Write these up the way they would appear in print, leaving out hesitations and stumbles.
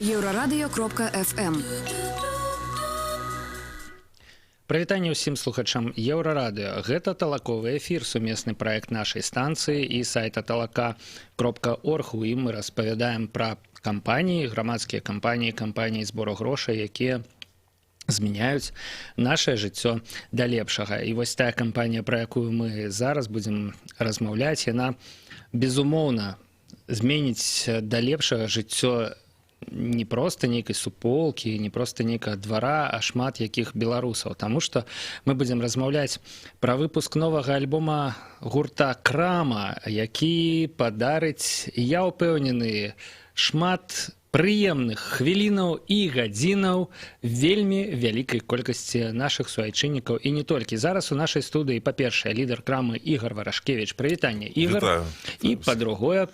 Еўрарадыё.FM. Прывітанне ўсім слухачам Еўрарадыё. Гэта талаковы эфір, сумесны праект нашай станцыі і сайта talaka.org. У ім мы распавядаем пра кампаніі, грамадскія кампаніі, кампаніі збору грошай, якія змяняюць нашае жыццё да лепшага. І вось тая кампанія, пра якую мы зараз будзем размаўляць, яна, безумоўна, зменіць да лепшага жыццё не проста нейкай суполкі, не проста нейкага двара, а шмат якіх беларусаў. Таму што мы будзем размаўляць пра выпуск новага альбома гурта «Крама», які падарыць, я ўпэўнены, шмат прыемных хвілінаў і гадзінаў вельмі вялікай колькасці нашых суайчыннікаў і не толькі. Зараз у нашай студыі, па-першае, лідар «Крамы» Ігор Варашкевіч. Прывітанне, Ігор. І, па-другое,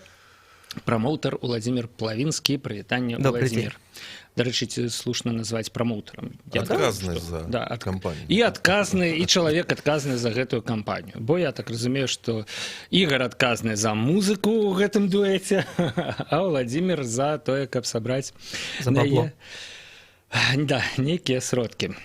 промоутер Владимир Плавинский. Прывітанне, Владимир. Дарэчы, ці слушна назваць промоутерам? Адказны за кампанію. І адказны, і чалавек адказны за гэтую кампанію. Бо я так разумею, што Ігор адказны за музыку ў гэтым дуэце, а Владимир за тое, каб сабраць нейкія сродкі.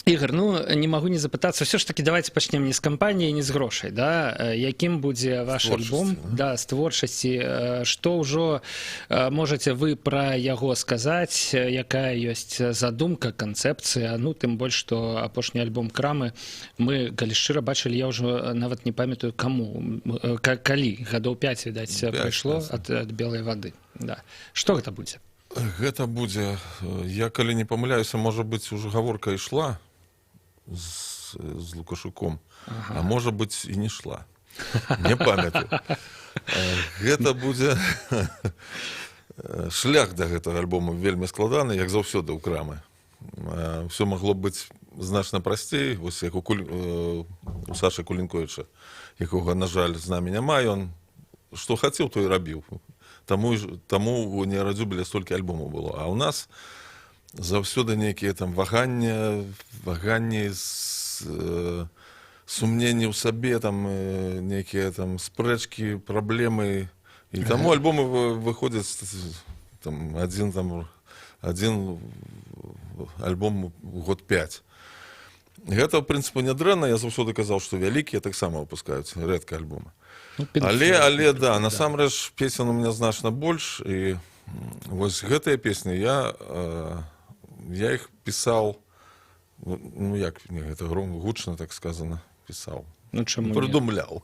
Ігор, не магу не запытацца, ўсё ж такі давайте пачнем не з кампаніі, не з грошай, да? Якім будзе ваш альбом, да, з творчасці, што ўжо можаце вы пра яго сказаць, якая ёсць задумка, канцэпцыя, тым больш, што апошні альбом «Крамы» мы, калі шчыра, бачылі, я ўжо нават не памятаю каму, калі, гадоў 5, відаць, прайшло ад белай вады. Што гэта будзе? Гэта будзе, я калі не памыляюся, можа быць, ужо гаворка ішла з Лукашуком, а можа быць і не шла. Не памятаю. Гэта будзе шлях да гэтага альбома вельмі складаны, як заўсёды ў «Крамы». Усё магло быць значна прасцей, вось як у Сашы Кулінковіча, якога, на жаль, з намі няма, ён што хацеў, то і рабіў. Таму у «Нерадзюбеля» столькі альбомаў было. А ў нас заўсёды нейкія там ваганні, сумненні ў сабе, там нейкія там спрэчкі, праблемы. І таму альбомы выходзяць там адзін альбом год 5. Гэта, ў прынцыпе, нядрэнна. Я заўсёды казаў, што вялікія таксама выпускаюць рэдка альбомы. Але, да, насамрэч, песен у меня значна больш, і вось гэтыя песні я іх пісаў, як гэта гучна так сказана, пісаў. Прыдумляў.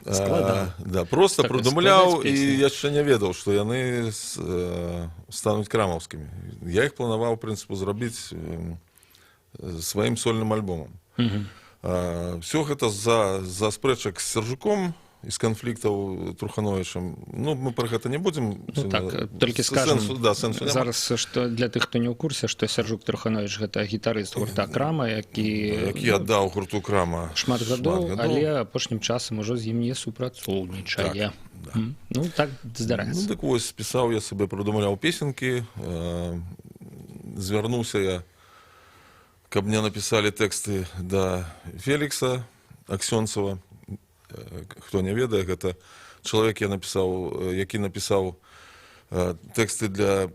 Да, проста прыдумляў, і яшчэ не ведаў, што яны стануць крамаўскімі. Я іх планаваў, у прынцыпу, зрабіць сваім сольным альбомам. Все гэта за спрэчак з Сяржуком і з канфліктаў Трухановічам. Мы пра гэта не будзем. Толькі скажем зараз, што для тых, хто не ў курсе, што Сяржук Трухановіч гэта гітарыст гурта «Крама», які аддаў гурту «Крама» шмат гадоў, але апошнім часам ужо з ім не супрацоўнічае. Так здараецца. Дык вось, пісаў я сабе, прыдумляў песенкі, звярнуўся я, каб мне напісалі тэксты да Фелікса Аксёнцева. Хто не ведае, гэта чалавек, які напісаў тэксты для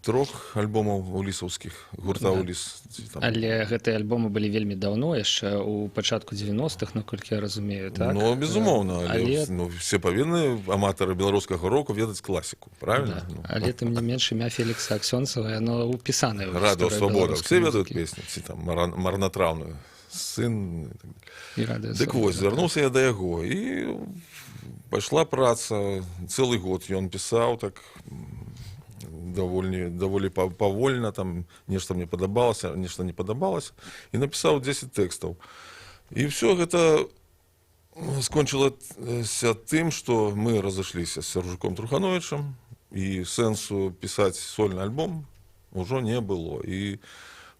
3 альбомаў улісаўскіх, гурта «Уліс». Але гэтыя альбомы былі вельмі даўно, яшчэ ў пачатку 90-х, наколькі я разумею, так? Безумоўна, але все павінны, аматары беларускага року, ведаць класіку, правильно? Але тым не менш, імя Фелікса Аксёнцева, яно ўпісанае ў «Радыё Свабода». беларускай Все ведаюць песню, ці там «Марнатравную», «Сын». Дык вось, звярнуўся я да яго, і пайшла праца, цэлы год ён пісаў так даволі павольна, там нешта мне падабалася, нешта не падабалася, і напісаў 10 тэкстаў. І ўсё гэта скончылася тым, што мы разышліся з Сяржуком Трухановічам, і сэнсу пісаць сольны альбом ужо не было. І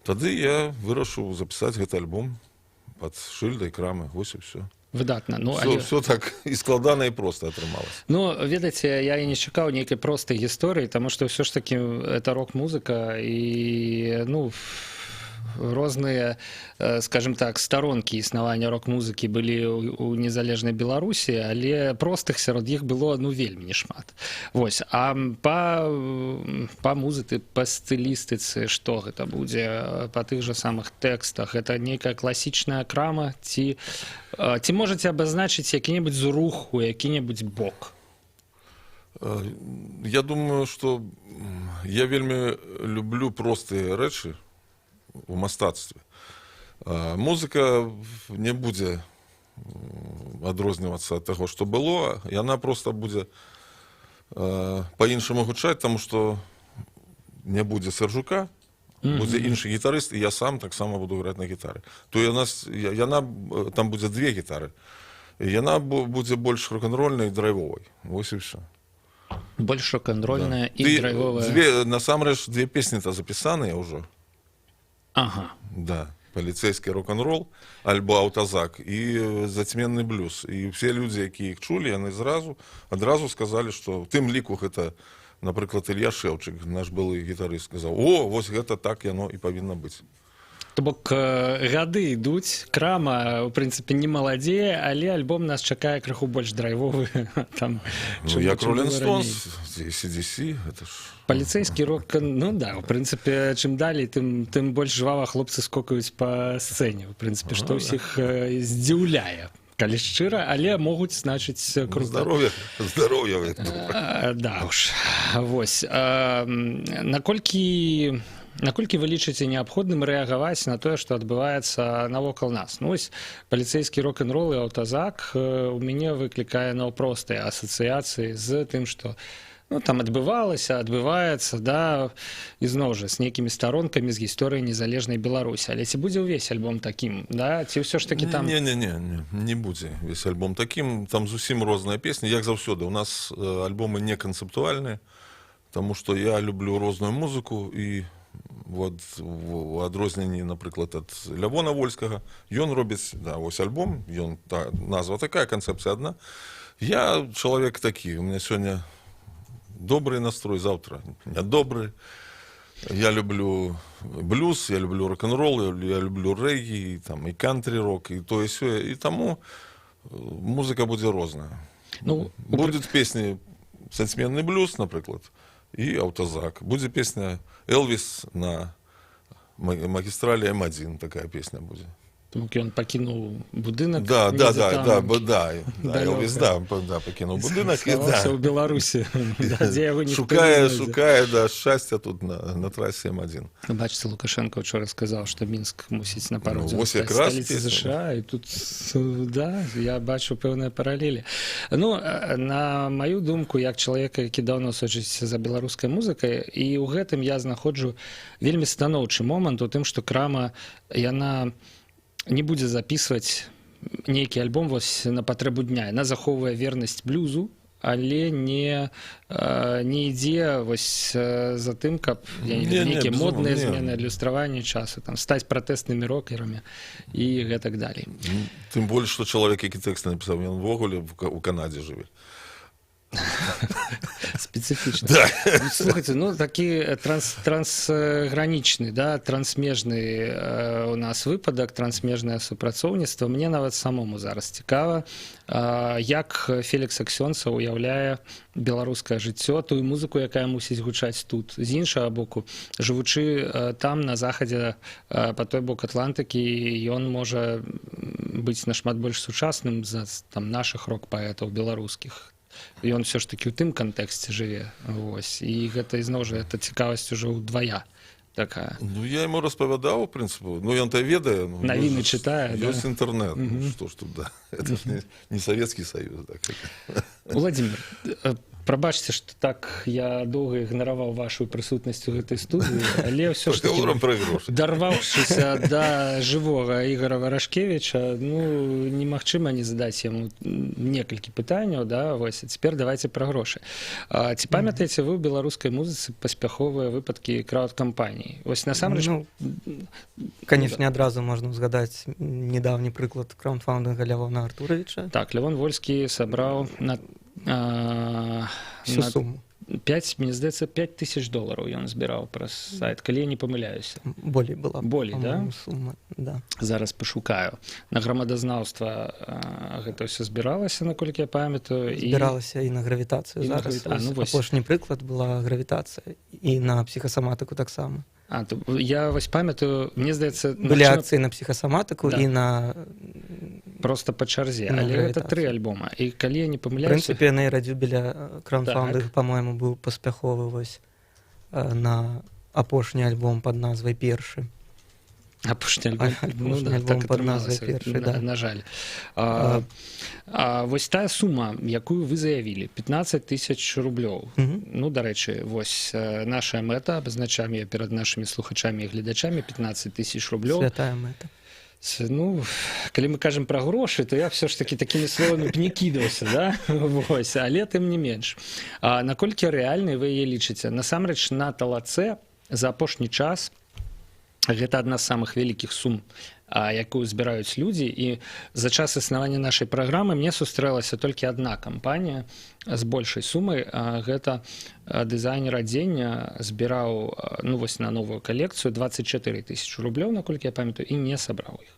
тады я вырашыў запісаць гэты альбом пад шыльдай «Крамы». Вось і ўсё. Выдатна. Все так і складана, і проста атрымалася. Ведаеце, я і не чакаў нейкай простай гісторыі, таму што ўсё ж такі это рок-музыка, і розныя, скажем так, старонкі існавання рок-музыкі былі у незалежнай Беларусі, але простых сярод іх было вельмі нешмат. Вось, а па музыцы, па стылістыцы, што гэта будзе, па тых жа самых тэкстах, гэта нейкая класічная крама, ці можаце абазначыць які-небудзь рух у які-небудзь бок? Я думаю, что я вельмі люблю простыя рэчы у мастацтве. Музыка не будзе адрознівацца ад таго, што было, яна просто будзе па-іншаму гучаць, таму што не будзе Сержука, будзе іншы гітарыст, і я сам таксама буду граць на гітары. То яна там будзе две гітары. Яна будзе больш рок-н-рольнай і драйвовай. Вось і ўсё. Больш рок-н-рольная і драйвовая. Насамрэч, две песні-то запісаныя ўжо. Ага. Да. Паліцейскі рок-н-рол, альбо аўтазак і зацьменны блюз. І ўсе людзі, якія іх чулі, яны адразу сказалі, што в тым ліку гэта, напрыклад, Ілья Шэўчык, наш былы гітарыст, сказаў: о, вось гэта так яно і павінна быць. То бок гады ідуць, крама, у прынцыпе, не маладзее, але альбом нас чакае крыху больш драйвовы. Як Rolling Stones, AC/DC, гэта ж... Паліцейскі рок, да, у прынцыпе, чым далей, тым больш жвава хлопцы скокаюць па сцэне. У прынцыпе, што ўсіх здзіўляе, калі шчыра, але могуць, значыць, крута. Здароўя. Да уж. Вось. Наколькі вы лічыце неабходным рэагаваць на тое, што адбываецца навокал нас? Ну, вось, паліцейскі рок-н-рол і аўтазак у мяне выклікае наўпростыя асацыяцыі з тым, што там адбываецца, да, і зноў жа, з нейкімі старонкамі з гісторыі незалежнай Беларусі. Але ці будзе ўвесь альбом такім, да? Ці ўсё ж такі там... Не будзе ўвесь альбом такім. Там зусім розныя песні. Як заўсёды, у нас альбомы не канцэптуальныя, таму што я люблю розную музыку, і вот у адрозненні, напрыклад, ад Лявона Вольскага, ён робіць, да, вось альбом, назва такая, канцэпцыя адна. Я чалавек такі, у меня сёння добрый настрой, завтра недобрый. Я люблю блюз, я люблю рок-н-ролл, я люблю регги, там, и кантри-рок, и то, и сё. И тому музыка будзе розная. Будут песни «Зацьменны блюз», напрыклад, и «Аўтазак». Будзе песня «Элвис» на магистрали М1, такая песня будет. Тому ён пакінуў будынак. Да, Элвис, пакінуў будынак. Схаваўся ў Беларусі, дзе яго ніхто Шукае, не знойдзе. шчасця тут на трасе М1. Бачыце, Лукашенко учора сказаў, што Мінск мусіць на пару дзён стаць сталіцай ЗША, і тут, да, я бачу пэўныя паралелі. На маю думку, як чалавека, які даўно сочыць за беларускай музыкай, і ў гэтым я знаходжу вельмі станоўчы момант у тым, што крама, яна не будзе записываць нейкі альбом вось на патрэбу дня. Яна захоўвае вернасць блюзу, але не ідзе вось за тым, каб нейкія модныя змены, адлюстраванне часу, там, стаць пратэснымі рокерамі і гэтак далей. Тым больш, што чалавек, які тэксты напісаў, ён увогуле у Канадзе жыве. Специфично. Да. Слухайте, такі трансгранічны, да, трансмежны у нас выпадак, трансмежнае супрацоўніцтва. Мне нават самому зараз цікава, як Фелікс Аксёнцаў уяўляе беларускае жыццё, тую музыку, якая мусіць гучаць тут. З іншага боку, жывучы там, на захадзе, па той бок Атлантыкі, ён можа быць нашмат больш сучасным за нашых рок-паэтаў беларускіх. Ён все ж таки ў тым кантэксце жыве. І гэта, ізноў жа, гэта цікавасць ужо ўдвая такая. Я яму распавядаў, у прынцыпу, ён-то ведае. Навіны чытае, да? Ёсць інтэрнэт. Што ж тут, да. Это ж не Савецкі Саюз. Владимир, прабачце, што так я доўга ігнараваў вашу прысутнасць у гэтай студыі, але ўсё ж таки, дарваўшыся да жывога Ігора Варашкевіча, немагчыма не задаць яму некалькі пытанняў, да, вось, а цяпер давайце пра грошы. Ці памятаеце вы ў беларускай музыцы паспяховыя выпадкі краўд-кампаній? Вось, насамрэч... Канешне, адразу можна згадаць недаўні прыклад краўдфандынга Лявона Артуровича. Так, Лявон Вольскі сабраў мне здаецца, $5000 ён збіраў праз сайт, калі я не памыляюся. Болей была. Болей, да? по-моему, сумма, да. Зараз пашукаю. На грамадазнаўства гэта ўсё збіралася, наколькі я памятаю. Збіралася і на гравітацыю і на зараз. ну, вось. Апошні прыклад была гравітацыя. І на псіхасаматыку таксама. Я вось памятаю, мне здаецца... Былі акцыі на псіхасаматыку Да. і на... Просто па чарзе, на але гэта гравітацыю. 3 альбома. І калі я не В памыляюся... прынцыпе, нейрадзюбеля краундфандинг, Так. по-моему, быў паспяховы вось на апошні альбом пад назвай «Першы». Апошні альбом, Апошні альбом пад назвай атрымалася, «Першы», да. на жаль. Вось тая сума, якую вы заявілі, 15 000 рублёў. Ну, дарэчы, вось наша мэта, абазначаем я перад нашымі слухачамі і гледачамі, 15 000 рублёў. Святая мэта. Ну, калі мы кажам пра грошы, то я все ж таки такімі словамі б не кідаўся, да? Вось, але тым не менш. Наколькі рэальнай вы яе лічыце? Насамрэч, на талацэ за апошні час гэта адна з самых вялікіх сум, якую збіраюць людзі, і за час існавання нашай праграмы мне сустрэлася толькі адна кампанія з большай сумай, гэта дызайнер адзення збіраў, ну вось на новую калекцыю 24 000 рублёў, наколькі я памятаю, і не сабраў іх.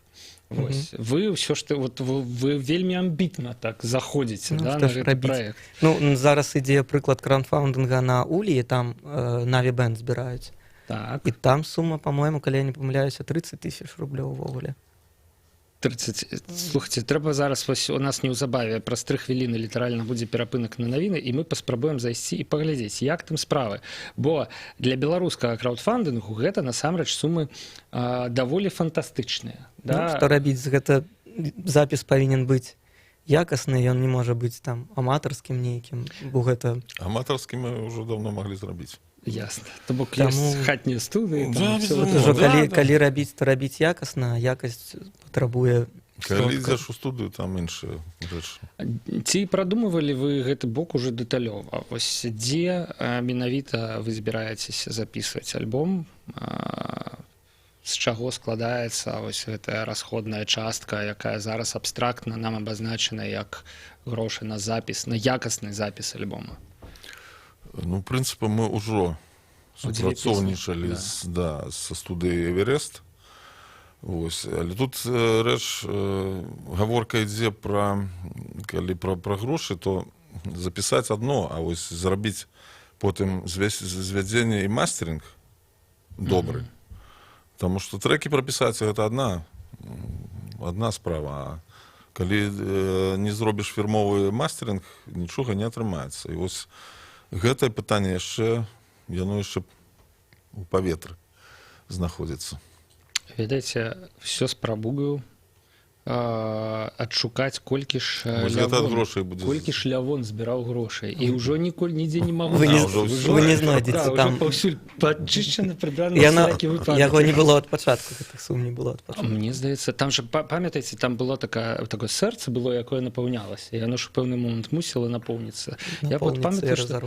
Вось. Вы ўсё ж вот вы вельмі амбітна так заходзіце, Ну, да, што на ж гэты рабіць? праект. Ну, зараз ідзе прыклад краундфандинга на Улі, там Na'Vi Band збіраюць. Так, І там сума, по-моему, калі я не памыляюся, 30 000 рублёў увогуле. 30. Слухайте, трэба зараз, вось у нас неўзабаве праз 3 хвіліны літаральна будзе перапынак на навіны, і мы паспрабуем зайсці і паглядзець, як там справы. Бо для беларускага краундфандынгу гэта насамрэч сумы даволі фантастычныя. Да? Да? Ну, што рабіць? Гэта запіс павінен быць якасны, ён не можа быць там аматарскім нейкім, бо гэта... Аматарскі мы ўжо давно маглі зрабіць. Ясна. То бок Таму- ёсць хатнія студыі, Да, там, безумоўна. Ужо да. калі рабіць, то рабіць якасна, а якасць патрабуе Калі сродкаў. ідзеш у студыю, там іншая рэч. Ці прадумывалі вы гэты бок уже дэталёва? Вось дзе менавіта вы збіраецеся запісваць альбом? З чаго складаецца вось гэтая расходная частка, якая зараз абстрактна нам абазначана як грошы на запіс, на якасны запіс альбома? Ну, в прынцыпе, мы ўжо супрацоўнічалі са студыяй «Эверест». Вось. Але тут рэч, гаворка ідзе калі пра грошы, то запісаць адно, а вось зрабіць потым звядзенне і мастеринг добры. Таму што трэкі прапісаць гэта адна справа. А калі не зробіш фірмовы мастеринг, нічога не атрымаецца. І вось гэтае пытанне яшчэ, яно яшчэ у паветры знаходзіцца. Ведаеце, все спрабую адшукаць, колькі ж лявон збіраў грошай. І ўжо нідзе не магу. Вы не знойдзеце там. Паўсюль падчышчана, прыбрана всякі выпадак. Яго не было ад пачатку, гэтых сум не было ад пачатку. Мне здаецца, там же, памятаеце, там было такое сэрца было, якое напаўнялася. І яно ж у пэўны момант мусіла напоўніцца. Я вот памятаю, што...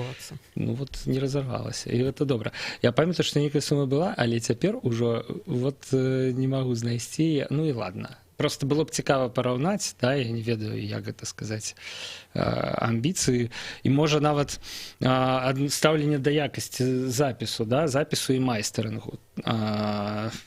Ну вот не разарвалася. І гэта добра. Я памятаю, што нейкая сума была, але цяпер ужо вот не магу знайсці. Ну і ладно. Просто было б цікава параўнаць, да, я не ведаю, як гэта сказаць, амбіцыі, і можа нават стаўленне да якасці запісу, да, запісу і майстарынгу.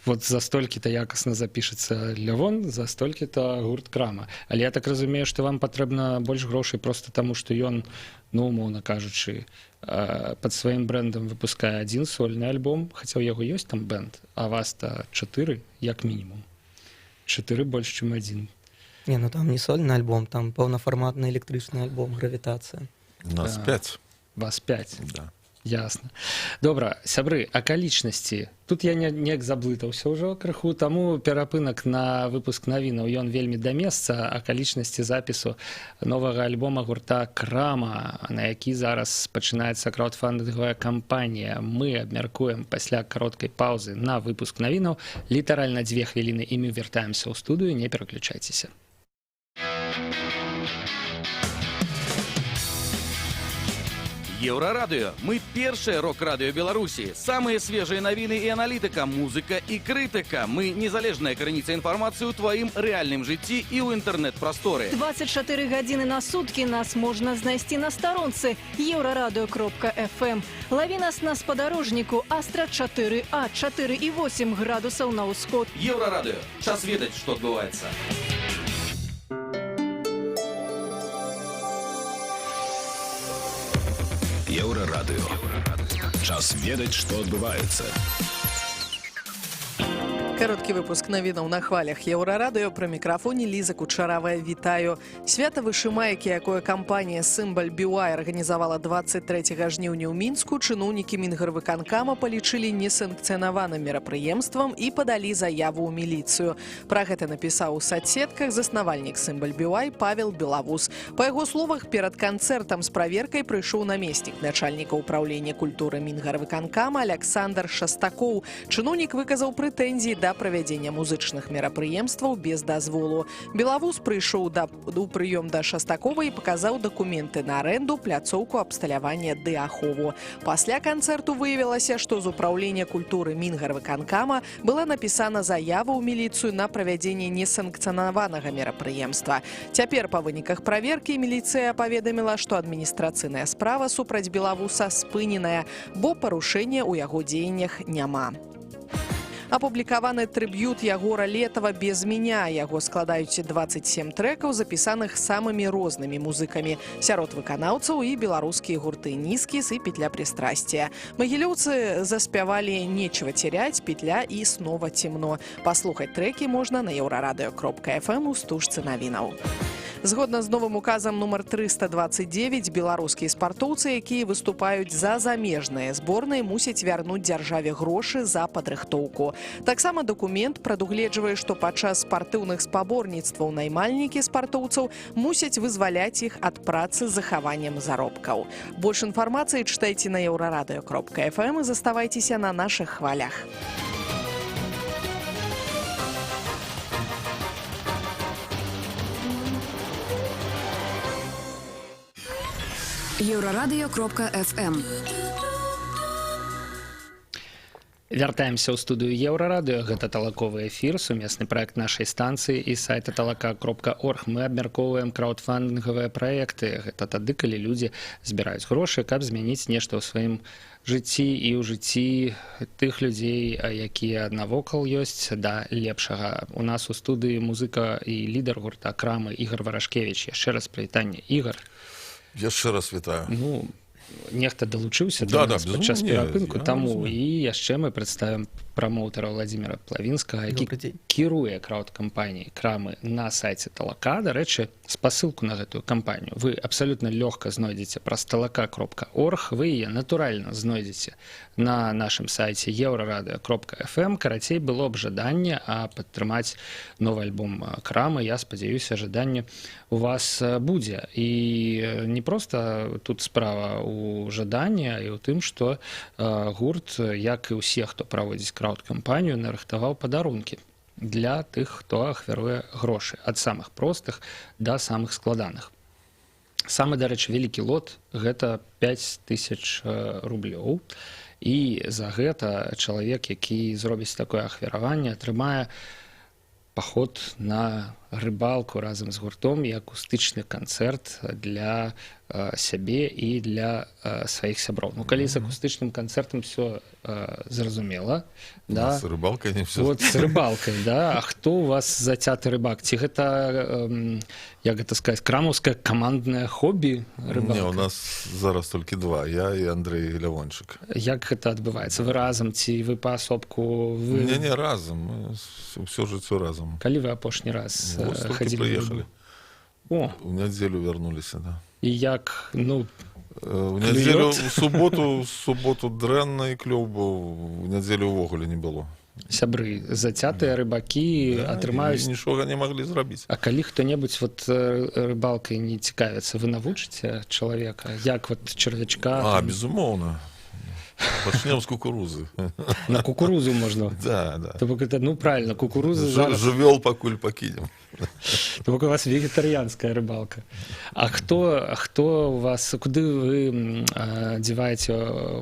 Вот за столькі-то якасна запішацца лявон, за столькі-то гурт Крама. Але я так разумею, што вам патрэбна больш грошай проста таму, што ён, ну, умоўна кажучы, пад сваім брэндам выпускае адзін сольны альбом, хаця ў яго ёсць там бэнд, а вас-то 4, як мінімум. 4 больш, чым 1. Не, ну там не сольны альбом, там паўнафарматны электрычны альбом «Гравітацыя». Нас 5. Вас 5. Да. Ясна. Добра, сябры, акалічнасці. Тут я неяк заблытаўся ўжо крыху, таму перапынак на выпуск навінаў, ён вельмі да месца. Акалічнасці запісу новага альбома гурта Крама, на які зараз пачынаецца краўдфандынговая кампанія. Мы абмяркуем пасля кароткай паўзы на выпуск навінаў. Літаральна 2 хвіліны, і мы вяртаемся ў студыю, не пераключайцеся. Еўрарадыё. Мы першае рок-радыё Беларусі. Самыя свежыя навіны і аналітыка, музыка і крытыка. Мы незалежная крыніца інфармацыі ў тваім рэальным жыцці і ў інтэрнэт-прасторы. 24 гадзіны на суткі нас можна знайсці на старонцы еўрарадыё.фм. Лаві нас на спадарожніку Астра 4А, 4,8 градусаў на ўсход. Еўрарадыё. Час ведаць, што адбываецца. Еўрарадыё. Час ведаць, што адбываецца. Кароткі выпуск навінаў на хвалях Еўрарадыё. Пры мікрафоне Ліза Кучаравая. Вітаю. Свята вышымайкі, якое кампанія «Сімбаль BY» арганізавала 23 жніўня ў Мінску, чыноўнікі Мінгарвыканкама палічылі несанкцыянаваным мерапрыемствам і падалі заяву ў міліцыю. Пра гэта напісаў у сацсетках заснавальнік «Сімбаль BY» Павел Белавус. Па яго словах, перад канцэртам з праверкай прыйшоў намеснік начальніка ўпраўлення культуры Мінгарвыканкама Аляксандр Шастакоў. Чыноўнік выказаў прэтэнзіі да правядзення музычных мерапрыемстваў без дазволу. Белавус прыйшоў у прыём да Шастакова і паказаў дакументы на арэнду, пляцоўку абсталявання ды ахову. Пасля канцэрту выявілася, што з ўпраўлення культуры Мінгарвыканкама была напісана заява ў міліцыю на правядзенне несанкцыянаванага мерапрыемства. Цяпер па выніках праверкі міліцыя паведаміла, што адміністрацыйная справа супраць Белавуса спыненая, бо парушэння ў яго дзеяннях няма. Апублікаваны трыб'ют Ягора Летава «Без меня». Яго складаюць 27 трэкаў, запісаных самымі рознымі музыкамі. Сярод выканаўцаў і беларускія гурты «Нізкіс» і «Петля пристрастия». Магілёўцы заспявалі «Нечего терять», «Петля» і «Снова темно». Паслухаць трэкі можна на еўрарадыё.фм у стужцы навінаў. Згодна з новым указам нумар 329, беларускія спартоўцы, якія выступаюць за замежныя зборныя, мусяць вярнуць дзяржаве грошы за падрыхтоўку. Таксама дакумент прадугледжвае, што падчас спартыўных спаборніцтваў наймальнікі спартоўцаў мусяць вызваляць іх ад працы з захаваннем заробкаў. Больш інфармацыі чытайце на еўрарадыё.фм і заставайцеся на нашых хвалях. Еўрарадыё.фм. Вяртаемся ў студыю Еўрарадыё. Гэта талаковы эфір, сумесны праект нашай станцыі і сайта talaka.org. Мы абмяркоўваем краўдфандынгавыя праекты. Гэта тады, калі людзі збіраюць грошы, каб змяніць нешта ў сваім жыцці і ў жыцці тых людзей, якія навокал ёсць, да лепшага. У нас у студыі музыка і лідар гурта «Крамы» Ігар Варашкевіч. Яшчэ раз прывітанне, Ігар. Яшчэ раз вітаю. Ну, нехта далучыўся да нас падчас перапынку, таму і яшчэ мы прадставім прамоўтара Владзіміра Плавінскага, які кіруе краўд-кампаніяй «Крамы» на сайце Талака. Дарэчы, спасылку на гэтую кампанію вы абсалютна лёгка знойдзеце праз talaka.org. Вы яе натуральна знойдзеце на нашым сайце еўрарадыё.фм. Карацей, было б жаданне падтрымаць новы альбом «Крамы». Я спадзяюся, жаданне у вас будзе. І не проста тут справа ў жаданні, а і ў тым, што гурт, як і ўсе, хто праводзіць краўд-кампанію, нарыхтаваў падарункі для тых, хто ахвяруе грошы. Ад самых простых да самых складаных. Самы, дарэчы, вялікі лот – гэта 5000 рублёў. І за гэта чалавек, які зробіць такое ахвяраванне, атрымае паход на рыбалку разам з гуртом і акустычны канцэрт для сябе і для сваіх сяброў. Ну, калі з акустычным канцэртам все зразумела, да? З рыбалкай не все. Вот з рыбалкай, да? А хто у вас зацяты рыбак? Ці гэта, як гэта сказаць, крамаўскае каманднае хобі рыбалка? Не, у нас зараз толькі два, я і Андрэй Лявончык. Як гэта адбываецца? Вы разам ці вы паасобку? Не, разам, мы ўсё жыццё разам. Калі вы апошні раз ходзілі? Прыехалі. О, у нядзелю вярнуліся, да. І як, ну, у нядзелю, у суботу дрэнна і клёў быў, у нядзелю ўвогуле не было. Сябры, зацятыя рыбакі атрымаюць... Нічога не маглі зрабіць. А калі хто-небудзь вот рыбалкай не цікавіцца, вы навучыце чалавека? Як вот чарвячка... Безумоўна. Пачнем з кукурузы. На кукурузу можна. Да. То бок это, ну правильно, кукурузу зараз. Жывёл пакуль пакінем. То бок у вас вегетарыянская рыбалка. А хто у вас, куды вы дзіваеце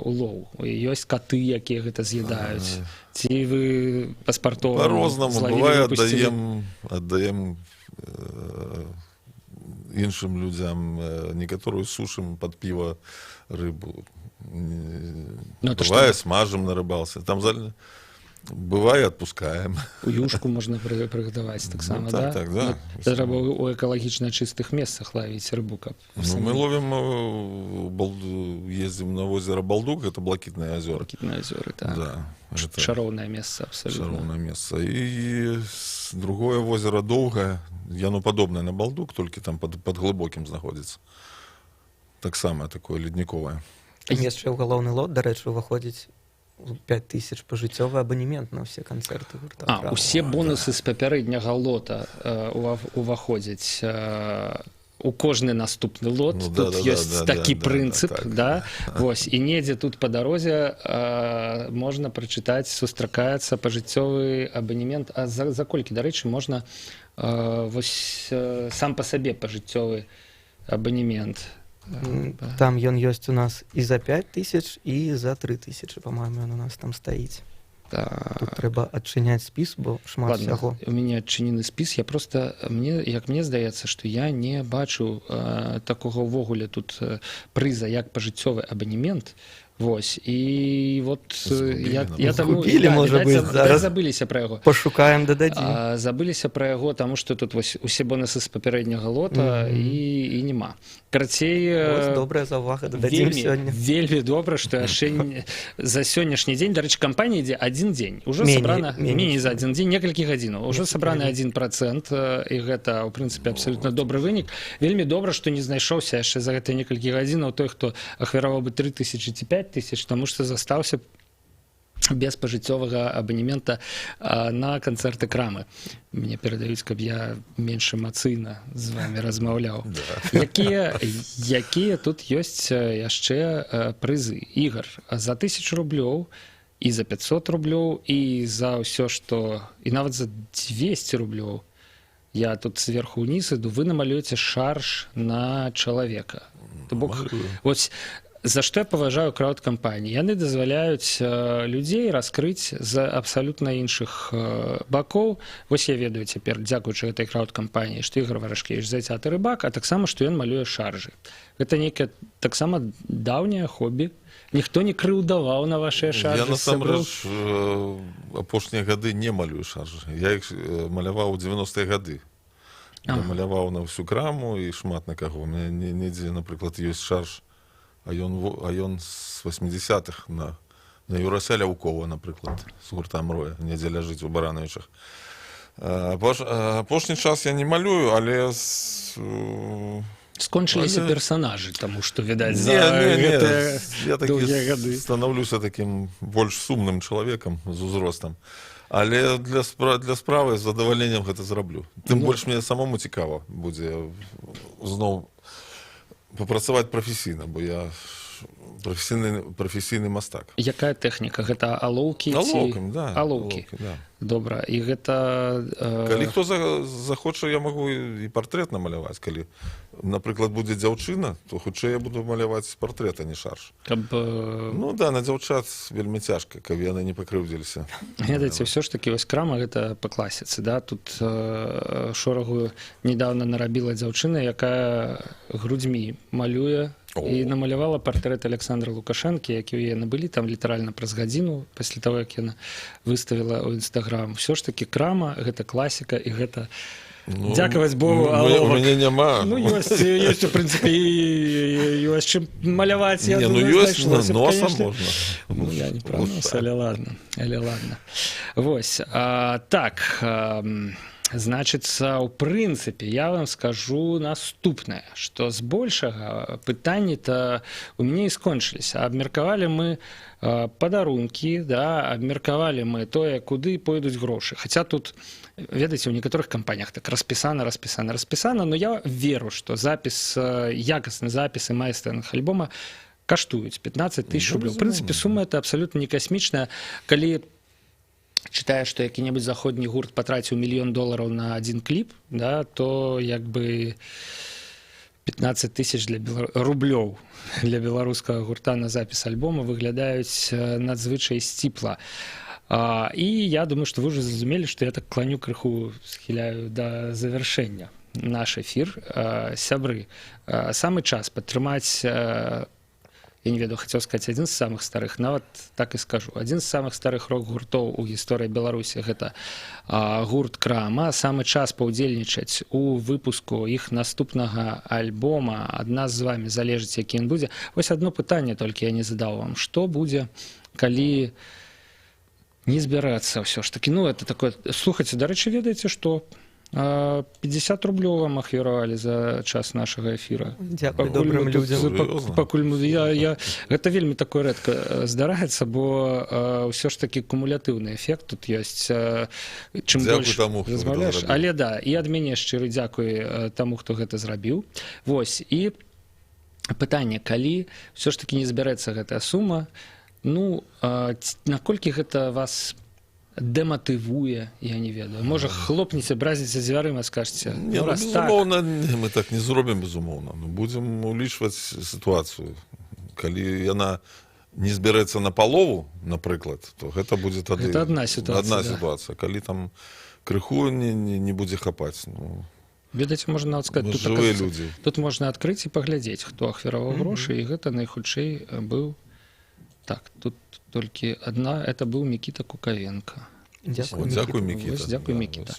улоў? Ёсць каты, якія гэта з'ядаюць? Ці вы паспартова По-рознаму. злавілі, Бывае, выпусцілі? аддаем іншым людзям, некаторую сушым пад піва рыбу. Ну, это Бывае, что? смажым на рыбалцы. Там бывае, адпускаем. У юшку можна прыгатаваць таксама, так, да? так, да. Трэба у экалагічна чыстых месцах лавіць рыбу, каб Ну, мы ловим, ездим на озеро Балдук, это Блакитные озера. Блакітныя азёры, так. Да, это Шароўнае месца, абсолютно. шаровное место. И другое озеро Долгое, яно подобное на Балдук, только там под глубоким находится. Так самое такое ледниковое. Там яшчэ ў галоўны лот, дарэчы, уваходзіць 5000 пажыццёвы абанемент на ўсе канцэрты гурта. Усе бонусы з папярэдняга лота уваходзяць у кожны наступны лот. Ну, тут ёсць такі прынцып, так. да? Вось, і недзе тут па дарозе можна прачытаць, сустракаецца пажыццёвы абанемент. А за колькі, дарэчы, можна вось сам па сабе пажыццёвы абанемент? Там ён ёсць у нас і за 5000, і за 3000, па-моему, ён у нас там стаіць. Тут трэба адчыняць спіс, бо шмат усяго. У мяне адчынены спіс, я просто, як мне здаецца, што я не бачу такога ўвогуле тут прыза, як пажыццёвы абанемент. Вось, і вот я таму... Згубілі, можа быць, зараз. Забыліся пра яго. Пашукаем, дададзім. Забыліся пра яго, таму што тут вось усе бонусы з папярэдняга лота і няма. Карацей... Добрая заўвага, дададзім сёння. Вельмі добра, што яшчэ за сённяшні дзень, дарэчы, кампанія ідзе адзін дзень. Ужо сабрана... Меней за адзін дзень, некалькі гадзінаў. Ужо сабраны 1%, і гэта, ў прынцыпе, абсалютна добры вынік. Вельмі добра, што не знайшоўся яшчэ за гэтыя некалькі гадзінаў той, хто ахвяраваў бы 3000 ці 5000, таму што застаўся без пажыццёвага абанемента на канцэрты крамы. Мне перадаюць, каб я менш эмацыйна з вами размаўляў. Якія тут ёсць яшчэ прызы? Ігар, за 1000 рублёў і за 500 рублёў і за ўсё, што... і нават за 200 рублёў я тут сверху ўніз іду, вы намалюеце шарж на чалавека. То бок, вось за што я паважаю краўд-кампаніі? Яны дазваляюць людзей раскрыць з абсалютна іншых бакоў. Вось я ведаю цяпер, дзякуючы гэтай краўд-кампаніі, што Ігор Варашкевіч зайцяты рыбак, а таксама, што ён малюе шаржы. Гэта нейкае таксама даўняе хобі. Ніхто не крыўдаваў на вашыя шаржы. Я насамрэч апошнія гады не малюю шаржы. Я іх маляваў у 90-е гады. Я маляваў на ўсю краму і шмат на каго. У мяне недзе, напрыклад, ёсць шарж, а ён з 80-х на Юрася Ляўкова, напрыклад, з гурта Мроя, недзе ляжыць у Барановічах. Апошні час я не малюю, але... Скончыліся персанажы, таму што, відаць, за гэтыя доўгія гады. Я становлюся такім больш сумным чалавекам з узростам. Але для справы з задавальненнем гэта зраблю. Тым больш мне самому цікава будзе зноў папрацаваць прафесійна, бо я прафесійны мастак. Якая тэхніка? Гэта алоўкі? Алоўкамі, да. Алоўкі. Добра. І гэта... Калі хто захоча, я магу і партрэт намаляваць. Калі, напрыклад, будзе дзяўчына, то хутчэй я буду маляваць партрэт, а не шарж. Каб... Ну да, на дзяўчат вельмі цяжка, каб яны не пакрыўдзіліся. Ведаеце, ўсё ж такі вось крама гэта па класіцы, да? Тут шорагу недавно нарабіла дзяўчына, якая грудзьмі малюе і намалявала партрэт Александра Лукашэнкі, які ў яе набылі там літаральна праз гадзіну пасля таго, як яна выставіла ў Інстаграм. Усё ж такі крама, гэта класіка, і гэта дзякаваць Богу аловак. У мяне няма. Ну, ёсць, у прынцыпе, ёсць чым маляваць. Не, ну ёсць, носам можна. Ну, я не пра нос, але ладно. Вось, так... Значыцца, ў прынцыпе, я вам скажу наступнае, што збольшага пытанні-то у мяне і скончыліся. Абмеркавалі мы падарункі, да, абмеркавалі мы тое, куды пойдуць грошы. Хаця тут, ведаеце, у некаторых кампаніях так распісана, но я веру, што запіс, якасны запіс і майстэрнінг альбома каштуюць 15 тысяч рублей. В прынцыпе, сума это абсолютно не касмічная. Калі читаешь, что які-небудзь заходні гурт потратіў $1 мільён на один кліп, да, то як бы 15 тысяч рублёў для беларускага гурта на запіс альбома выглядаюць надзвычай сціпла. І я думаю, што вы ўжо зразумелі, што я так кланю крыху, схіляю да завяршэння наш эфір. Сябры, самы час падтрымаць, я не ведаю, хацеў сказаць, адзін з самых старых, нават так і скажу, адзін з самых старых рок-гуртоў у гісторыі Беларусі, гэта гурт Крама. Самы час паўдзельнічаць у выпуску іх наступнага альбома. Ад нас з вамі залежыць, які ён будзе. Вось одно пытанне толькі я не задаў вам. Што будзе, калі не збірацца ўсё ж такі? Ну, это такое... Слухайце, дарэчы, ведаеце, што 50 рублёў вам ахвяравалі за час нашага эфіра. Дзякуй добрым людзям. Пакуль гэта вельмі такое рэдка здараецца, бо ўсё ж такі кумулятыўны эфект тут ёсць. Чым больш размаўляеш. Але да, і ад мяне шчыры дзякуй таму, хто гэта зрабіў. Вось, і пытанне, калі ўсё ж такі не збярэцца гэтая сума, ну, наколькі гэта вас дематывуе, я не ведаю. Можа, хлопніце, бразіце дзвярыма, скажце. Не, ну, безумоўна, мы так не зробім, безумоўна. Ну, будзем улічваць сітуацыю. Калі яна не збярэцца на палову, напрыклад, то гэта будзе тады... Гэта адна сітуацыя. Калі там крыху не будзе хапаць, ну... Ведаеце, можна нават сказаць, тут можна адкрыць і паглядзець, хто ахвяраваў грошы, і гэта найхутчэй быў... Так, тут толькі адна, это быў Мікіта Кукавенко. Дзякуй, Мікіта. Дзякуй, Мікіта.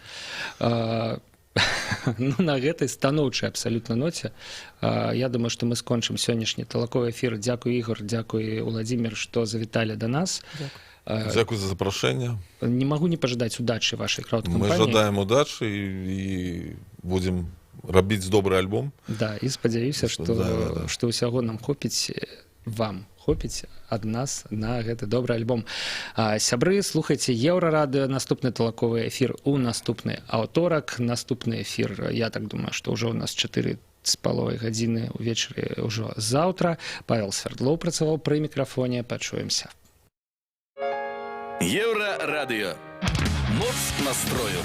Ну, на гэтай станоўчай абсалютна ноце я думаю, што мы скончым сённяшні талаковы эфір. Дзякуй, Ігор, дзякуй, Уладзімір, што завіталі да нас. Дзякуй за запрашэнне. Не магу не пажадаць удачы вашай краўд-кампаніі. Мы жадаем удачы і будзем рабіць добры альбом. Да, і спадзяюся, што ўсяго нам хопіць, вам хопіць ад нас на гэты добры альбом. Сябры, слухайце Еўрарадыё, наступны талаковы эфір у наступны аўторак. Наступны эфір, я так думаю, што ўжо ў нас 4,5 гадзіны ўвечары ўжо заўтра. Павел Свердлоў працаваў пры мікрафоне. Пачуемся. Еўрарадыё. Моц настрою.